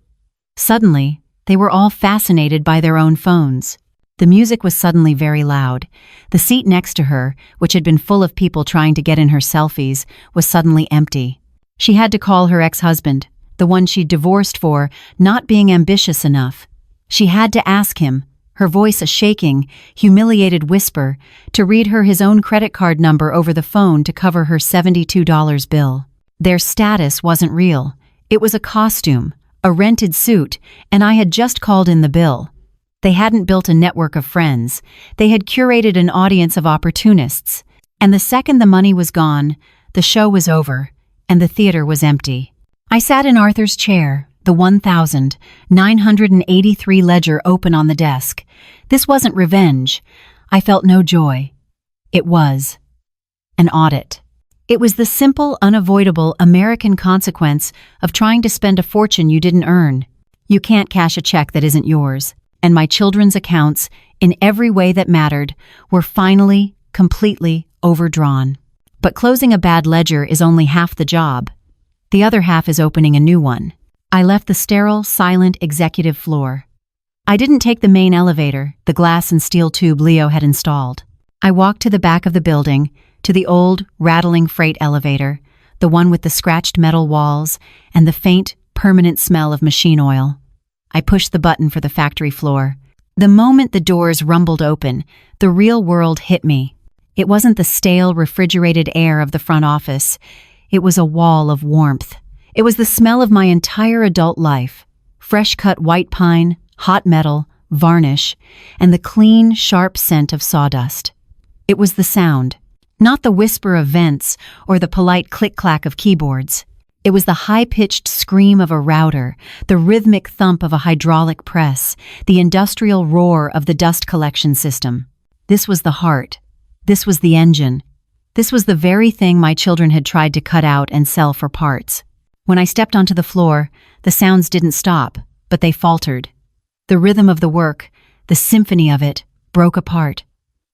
Suddenly, they were all fascinated by their own phones. The music was suddenly very loud. The seat next to her, which had been full of people trying to get in her selfies, was suddenly empty. She had to call her ex-husband, the one she'd divorced for not being ambitious enough. She had to ask him, her voice a shaking, humiliated whisper, to read her his own credit card number over the phone to cover her $72 bill. Their status wasn't real. It was a costume, a rented suit, and I had just called in the bill. They hadn't built a network of friends. They had curated an audience of opportunists. And the second the money was gone, the show was over, and the theater was empty. I sat in Arthur's chair, the 1,983 ledger open on the desk. This wasn't revenge. I felt no joy. It was an audit. It was the simple, unavoidable American consequence of trying to spend a fortune you didn't earn. You can't cash a check that isn't yours. And my children's accounts, in every way that mattered, were finally, completely overdrawn. But closing a bad ledger is only half the job. The other half is opening a new one. I left the sterile, silent executive floor. I didn't take the main elevator, the glass and steel tube Leo had installed. I walked to the back of the building, to the old, rattling freight elevator, the one with the scratched metal walls and the faint, permanent smell of machine oil. I pushed the button for the factory floor. The moment the doors rumbled open, the real world hit me. It wasn't the stale, refrigerated air of the front office. It was a wall of warmth. It was the smell of my entire adult life. Fresh-cut white pine, hot metal, varnish, and the clean, sharp scent of sawdust. It was the sound, not the whisper of vents or the polite click-clack of keyboards. It was the high-pitched scream of a router, the rhythmic thump of a hydraulic press, the industrial roar of the dust collection system. This was the heart. This was the engine. This was the very thing my children had tried to cut out and sell for parts. When I stepped onto the floor, the sounds didn't stop, but they faltered. The rhythm of the work, the symphony of it, broke apart.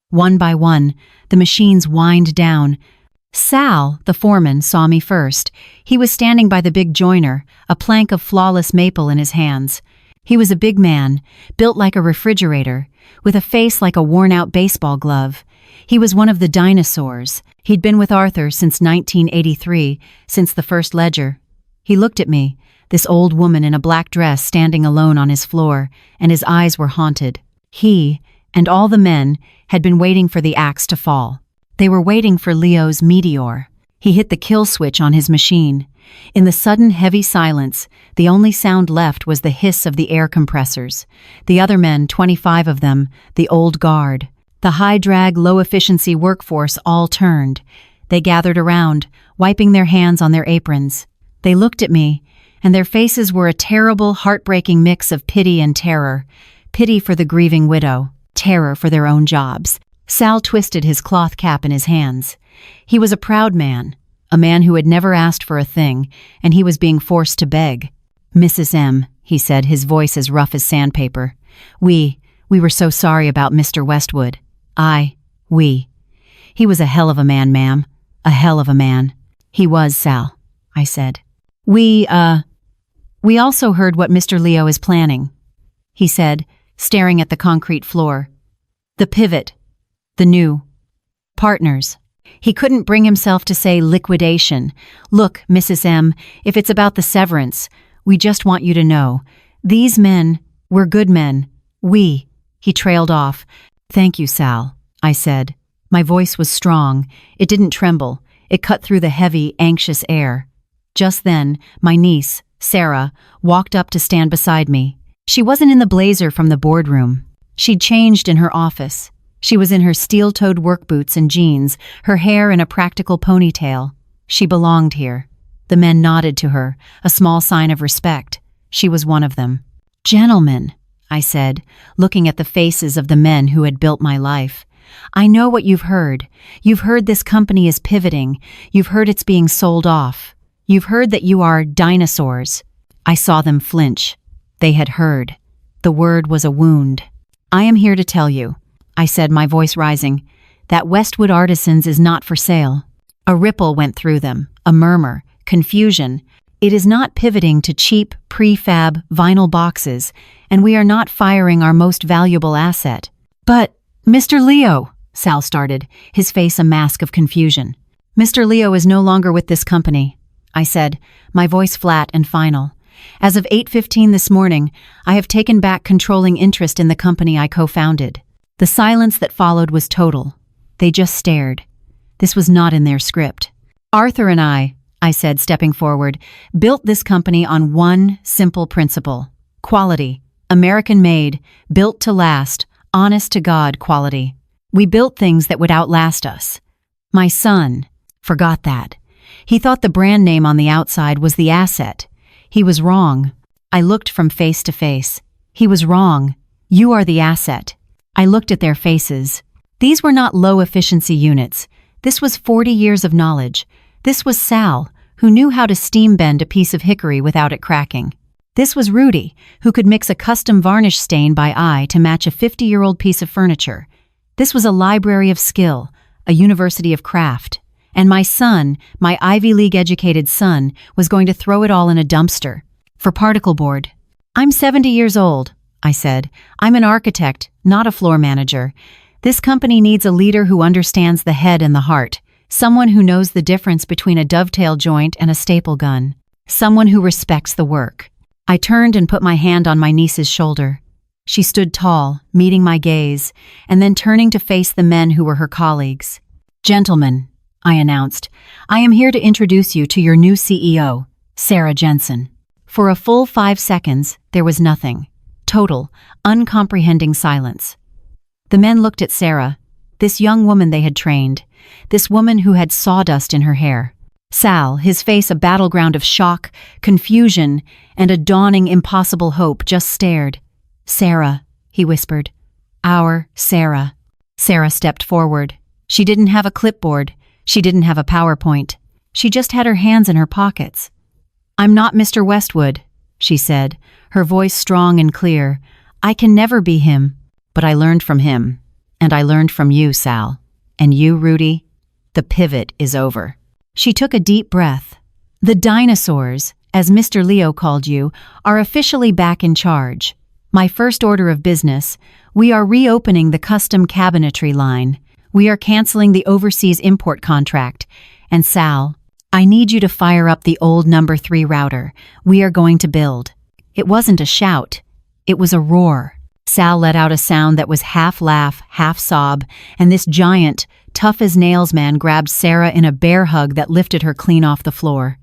One by one, the machines whined down. Sal, the foreman, saw me first. He was standing by the big joiner, a plank of flawless maple in his hands. He was a big man, built like a refrigerator, with a face like a worn-out baseball glove. He was one of the dinosaurs. He'd been with Arthur since 1983, since the first ledger. He looked at me, this old woman in a black dress standing alone on his floor, and his eyes were haunted. He, and all the men, had been waiting for the axe to fall. They were waiting for Leo's meteor. He hit the kill switch on his machine. In the sudden heavy silence, the only sound left was the hiss of the air compressors. The other men, 25 of them, the old guard, the high-drag, low-efficiency workforce all turned. They gathered around, wiping their hands on their aprons. They looked at me, and their faces were a terrible, heartbreaking mix of pity and terror. Pity for the grieving widow, terror for their own jobs. Sal twisted his cloth cap in his hands. He was a proud man, a man who had never asked for a thing, and he was being forced to beg. "Mrs. M," he said, his voice as rough as sandpaper. We were so sorry about Mr. Westwood. He was a hell of a man, ma'am. A hell of a man." "He was, Sal," I said. We also heard what Mr. Leo is planning," he said, staring at the concrete floor. "The pivot. The new partners." He couldn't bring himself to say liquidation. "Look, Mrs. M, if it's about the severance, we just want you to know. These men, we're good men. He trailed off. "Thank you, Sal," I said. My voice was strong. It didn't tremble. It cut through the heavy, anxious air. Just then, my niece, Sarah, walked up to stand beside me. She wasn't in the blazer from the boardroom. She'd changed in her office. She was in her steel-toed work boots and jeans, her hair in a practical ponytail. She belonged here. The men nodded to her, a small sign of respect. She was one of them. "Gentlemen," I said, looking at the faces of the men who had built my life. "I know what you've heard. You've heard this company is pivoting. You've heard it's being sold off. You've heard that you are dinosaurs." I saw them flinch. They had heard. The word was a wound. "I am here to tell you," I said, my voice rising, "that Westwood Artisans is not for sale." A ripple went through them, a murmur, confusion. "It is not pivoting to cheap, prefab, vinyl boxes, and we are not firing our most valuable asset." "But, Mr. Leo," Sal started, his face a mask of confusion. "Mr. Leo is no longer with this company," I said, my voice flat and final. "As of 8:15 this morning, I have taken back controlling interest in the company I co-founded." The silence that followed was total. They just stared. This was not in their script. "Arthur and I said, stepping forward, "built this company on one simple principle. Quality. American-made, built to last, honest-to-God quality. We built things that would outlast us. My son forgot that. He thought the brand name on the outside was the asset. He was wrong. I looked from face to face. He was wrong. You are the asset." I looked at their faces. These were not low-efficiency units. This was 40 years of knowledge. This was Sal, who knew how to steam bend a piece of hickory without it cracking. This was Rudy, who could mix a custom varnish stain by eye to match a 50-year-old piece of furniture. This was a library of skill, a university of craft. And my son, my Ivy League-educated son, was going to throw it all in a dumpster. For particle board. "I'm 70 years old," I said. "I'm an architect, not a floor manager. This company needs a leader who understands the head and the heart. Someone who knows the difference between a dovetail joint and a staple gun. Someone who respects the work." I turned and put my hand on my niece's shoulder. She stood tall, meeting my gaze, and then turning to face the men who were her colleagues. "Gentlemen," I announced, "I am here to introduce you to your new CEO, Sarah Jensen." For a full 5 seconds, there was nothing. Total, uncomprehending silence. The men looked at Sarah, this young woman they had trained, this woman who had sawdust in her hair. Sal, his face a battleground of shock, confusion, and a dawning impossible hope, just stared. "Sarah," he whispered. "Our Sarah." Sarah stepped forward. She didn't have a clipboard. She didn't have a PowerPoint. She just had her hands in her pockets. "I'm not Mr. Westwood," she said, her voice strong and clear. "I can never be him, but I learned from him. And I learned from you, Sal. And you, Rudy, the pivot is over." She took a deep breath. "The dinosaurs, as Mr. Leo called you, are officially back in charge. My first order of business, we are reopening the custom cabinetry line. We are canceling the overseas import contract. And Sal, I need you to fire up the old number 3 router. We are going to build." It wasn't a shout. It was a roar. Sal let out a sound that was half laugh, half sob, and this giant, tough-as-nails man grabbed Sarah in a bear hug that lifted her clean off the floor.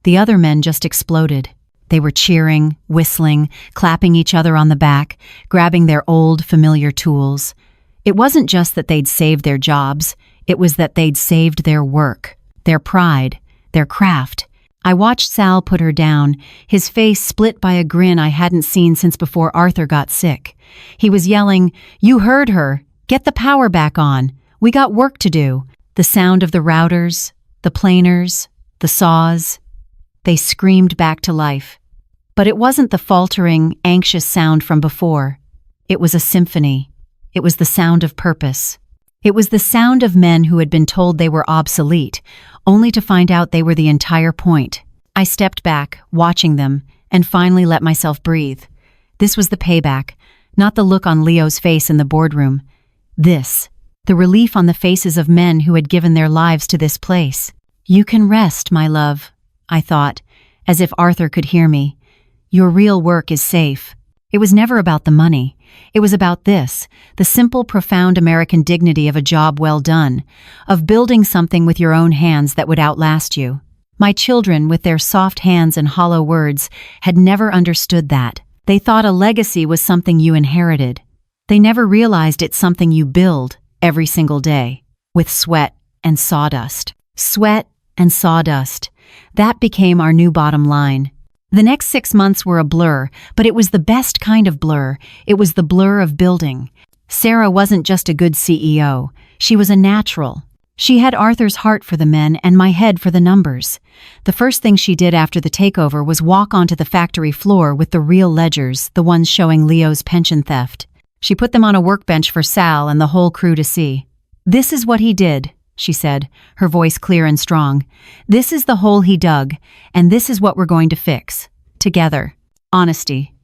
The other men just exploded. They were cheering, whistling, clapping each other on the back, grabbing their old, familiar tools. It wasn't just that they'd saved their jobs, it was that they'd saved their work, their pride, their craft. I watched Sal put her down, his face split by a grin I hadn't seen since before Arthur got sick. He was yelling, "You heard her! Get the power back on! We got work to do!" The sound of the routers, the planers, the saws. They screamed back to life. But it wasn't the faltering, anxious sound from before. It was a symphony. It was the sound of purpose. It was the sound of men who had been told they were obsolete, only to find out they were the entire point. I stepped back, watching them, and finally let myself breathe. This was the payback, not the look on Leo's face in the boardroom. This, the relief on the faces of men who had given their lives to this place. "You can rest, my love," I thought, as if Arthur could hear me. "Your real work is safe." It was never about the money. It was about this, the simple, profound American dignity of a job well done, of building something with your own hands that would outlast you. My children, with their soft hands and hollow words, had never understood that. They thought a legacy was something you inherited. They never realized it's something you build every single day, with sweat and sawdust. Sweat and sawdust. That became our new bottom line. The next 6 months were a blur, but it was the best kind of blur. It was the blur of building. Sarah wasn't just a good CEO. She was a natural. She had Arthur's heart for the men and my head for the numbers. The first thing she did after the takeover was walk onto the factory floor with the real ledgers, the ones showing Leo's pension theft. She put them on a workbench for Sal and the whole crew to see. "This is what he did," she said, her voice clear and strong. "This is the hole he dug, and this is what we're going to fix. Together." Honesty.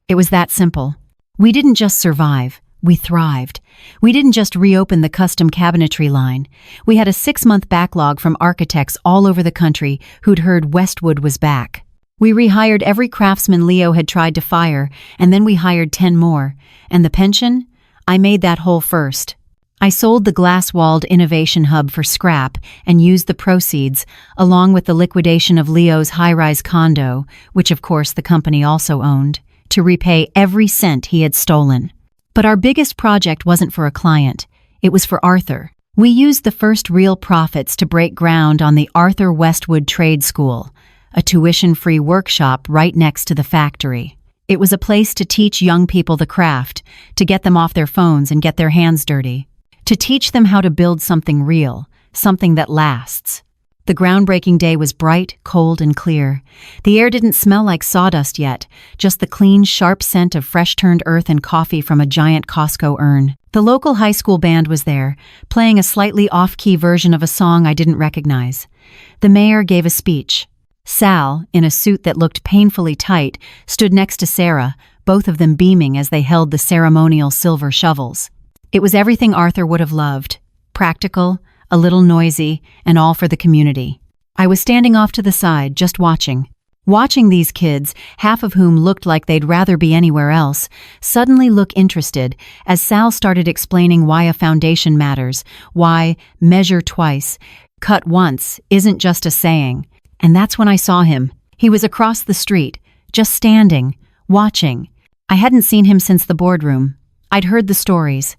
It was that simple. We didn't just survive, we thrived. We didn't just reopen the custom cabinetry line. We had a 6-month backlog from architects all over the country who'd heard Westwood was back. We rehired every craftsman Leo had tried to fire, and then we hired 10 more. And the pension? I made that whole first. I sold the glass-walled innovation hub for scrap and used the proceeds, along with the liquidation of Leo's high-rise condo, which of course the company also owned, to repay every cent he had stolen. But our biggest project wasn't for a client. It was for Arthur. We used the first real profits to break ground on the Arthur Westwood Trade School, a tuition-free workshop right next to the factory. It was a place to teach young people the craft, to get them off their phones and get their hands dirty. To teach them how to build something real, something that lasts. The groundbreaking day was bright, cold, and clear. The air didn't smell like sawdust yet, just the clean, sharp scent of fresh-turned earth and coffee from a giant Costco urn. The local high school band was there, playing a slightly off-key version of a song I didn't recognize. The mayor gave a speech. Sal, in a suit that looked painfully tight, stood next to Sarah, both of them beaming as they held the ceremonial silver shovels. It was everything Arthur would have loved. Practical, a little noisy, and all for the community. I was standing off to the side, just watching. Watching these kids, half of whom looked like they'd rather be anywhere else, suddenly look interested as Sal started explaining why a foundation matters, why measure twice, cut once isn't just a saying. And that's when I saw him. He was across the street, just standing, watching. I hadn't seen him since the boardroom. I'd heard the stories.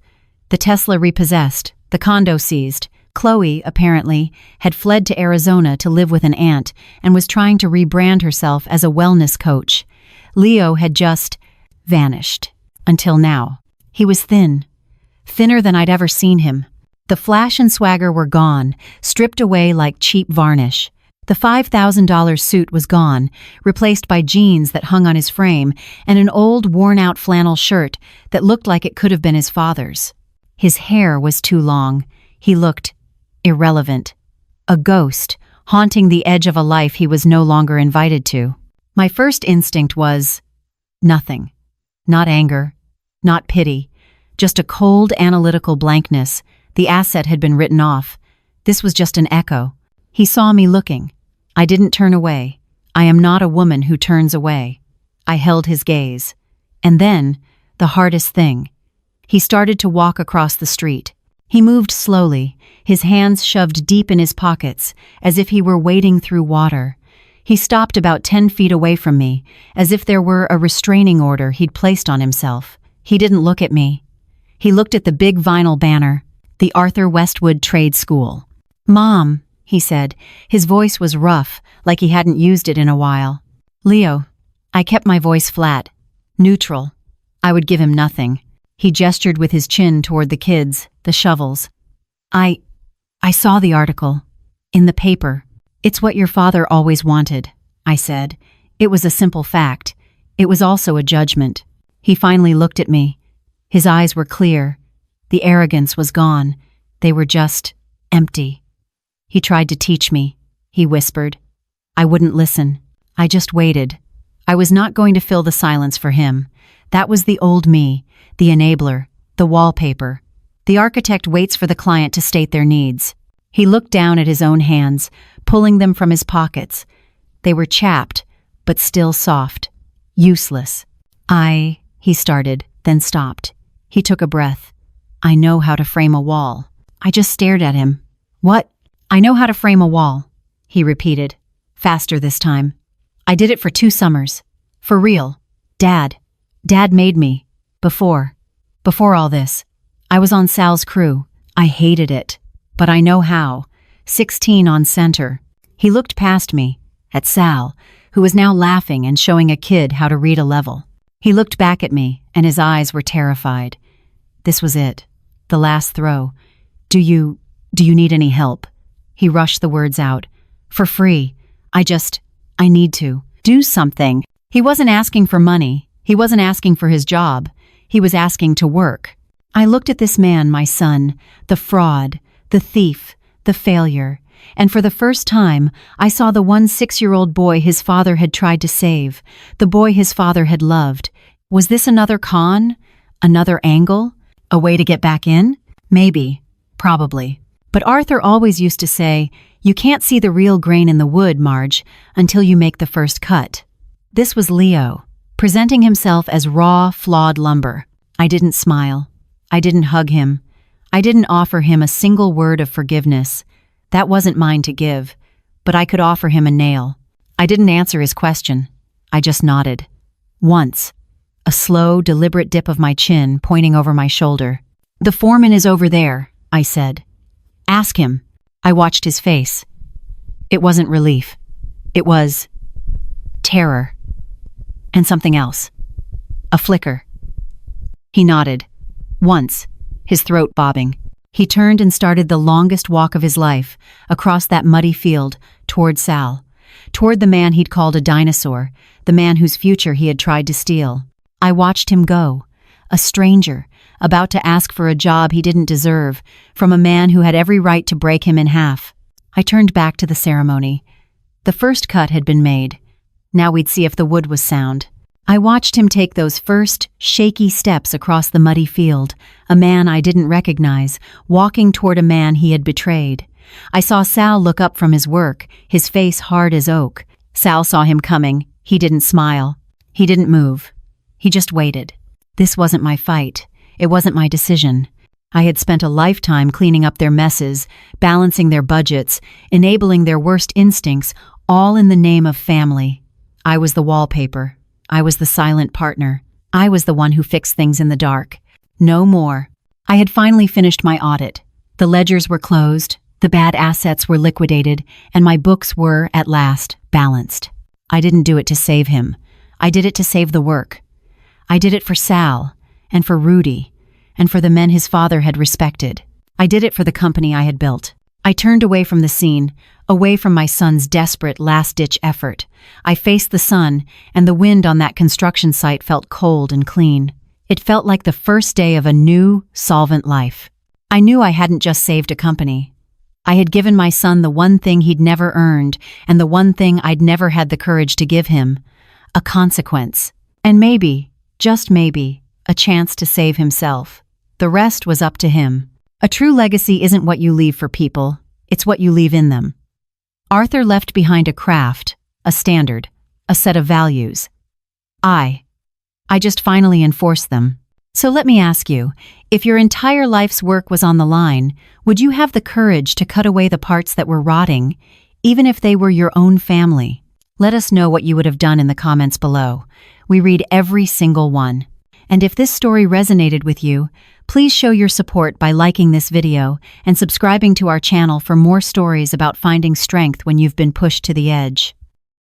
The Tesla repossessed, the condo seized. Chloe, apparently, had fled to Arizona to live with an aunt and was trying to rebrand herself as a wellness coach. Leo had just vanished. Until now. He was thin. Thinner than I'd ever seen him. The flash and swagger were gone, stripped away like cheap varnish. The $5,000 suit was gone, replaced by jeans that hung on his frame and an old, worn-out flannel shirt that looked like it could have been his father's. His hair was too long. He looked irrelevant. A ghost, haunting the edge of a life he was no longer invited to. My first instinct was nothing. Not anger, not pity, just a cold, analytical blankness. The asset had been written off. This was just an echo. He saw me looking. I didn't turn away. I am not a woman who turns away. I held his gaze. And then, the hardest thing. He started to walk across the street. He moved slowly, his hands shoved deep in his pockets, as if he were wading through water. He stopped about 10 feet away from me, as if there were a restraining order he'd placed on himself. He didn't look at me. He looked at the big vinyl banner, the Arthur Westwood Trade School. "Mom," he said. His voice was rough, like he hadn't used it in a while. "Leo." I kept my voice flat, neutral. I would give him nothing. He gestured with his chin toward the kids, the shovels. I saw the article. In the paper. "It's what your father always wanted," I said. It was a simple fact. It was also a judgment. He finally looked at me. His eyes were clear. The arrogance was gone. They were just empty. "He tried to teach me," he whispered. I wouldn't listen. I just waited. I was not going to fill the silence for him. That was the old me, the enabler, the wallpaper. The architect waits for the client to state their needs. He looked down at his own hands, pulling them from his pockets. They were chapped, but still soft. Useless. He started, then stopped. He took a breath. "I know how to frame a wall." I just stared at him. "What?" "I know how to frame a wall," he repeated, faster this time. "I did it for 2 summers. For real. Dad made me. Before all this. I was on Sal's crew. I hated it. But I know how. 16 on center." He looked past me, at Sal, who was now laughing and showing a kid how to read a level. He looked back at me, and his eyes were terrified. This was it. The last throw. Do you need any help?" He rushed the words out. "For free. I need to. Do something." He wasn't asking for money. He wasn't asking for his job. He was asking to work. I looked at this man, my son, the fraud, the thief, the failure, and for the first time, I saw the one 6-year-old boy his father had tried to save, the boy his father had loved. Was this another con? Another angle? A way to get back in? Maybe. Probably. But Arthur always used to say, "You can't see the real grain in the wood, Marge, until you make the first cut." This was Leo, presenting himself as raw, flawed lumber. I didn't smile. I didn't hug him. I didn't offer him a single word of forgiveness. That wasn't mine to give, but I could offer him a nail. I didn't answer his question. I just nodded. Once. A slow, deliberate dip of my chin pointing over my shoulder. "The foreman is over there," I said. "Ask him." I watched his face. It wasn't relief. It was terror. And something else. A flicker. He nodded. Once, his throat bobbing. He turned and started the longest walk of his life, across that muddy field, toward Sal. Toward the man he'd called a dinosaur, the man whose future he had tried to steal. I watched him go. A stranger, about to ask for a job he didn't deserve, from a man who had every right to break him in half. I turned back to the ceremony. The first cut had been made. Now we'd see if the wood was sound. I watched him take those first, shaky steps across the muddy field, a man I didn't recognize, walking toward a man he had betrayed. I saw Sal look up from his work, his face hard as oak. Sal saw him coming. He didn't smile. He didn't move. He just waited. This wasn't my fight. It wasn't my decision. I had spent a lifetime cleaning up their messes, balancing their budgets, enabling their worst instincts, all in the name of family. I was the wallpaper. I was the silent partner. I was the one who fixed things in the dark. No more. I had finally finished my audit. The ledgers were closed, the bad assets were liquidated, and my books were, at last, balanced. I didn't do it to save him. I did it to save the work. I did it for Sal, and for Rudy, and for the men his father had respected. I did it for the company I had built. I turned away from the scene, away from my son's desperate last-ditch effort. I faced the sun, and the wind on that construction site felt cold and clean. It felt like the first day of a new, solvent life. I knew I hadn't just saved a company. I had given my son the one thing he'd never earned, and the one thing I'd never had the courage to give him. A consequence. And maybe, just maybe, a chance to save himself. The rest was up to him. A true legacy isn't what you leave for people, it's what you leave in them. Arthur left behind a craft, a standard, a set of values. I just finally enforced them. So let me ask you, if your entire life's work was on the line, would you have the courage to cut away the parts that were rotting, even if they were your own family? Let us know what you would have done in the comments below. We read every single one. And if this story resonated with you, please show your support by liking this video and subscribing to our channel for more stories about finding strength when you've been pushed to the edge.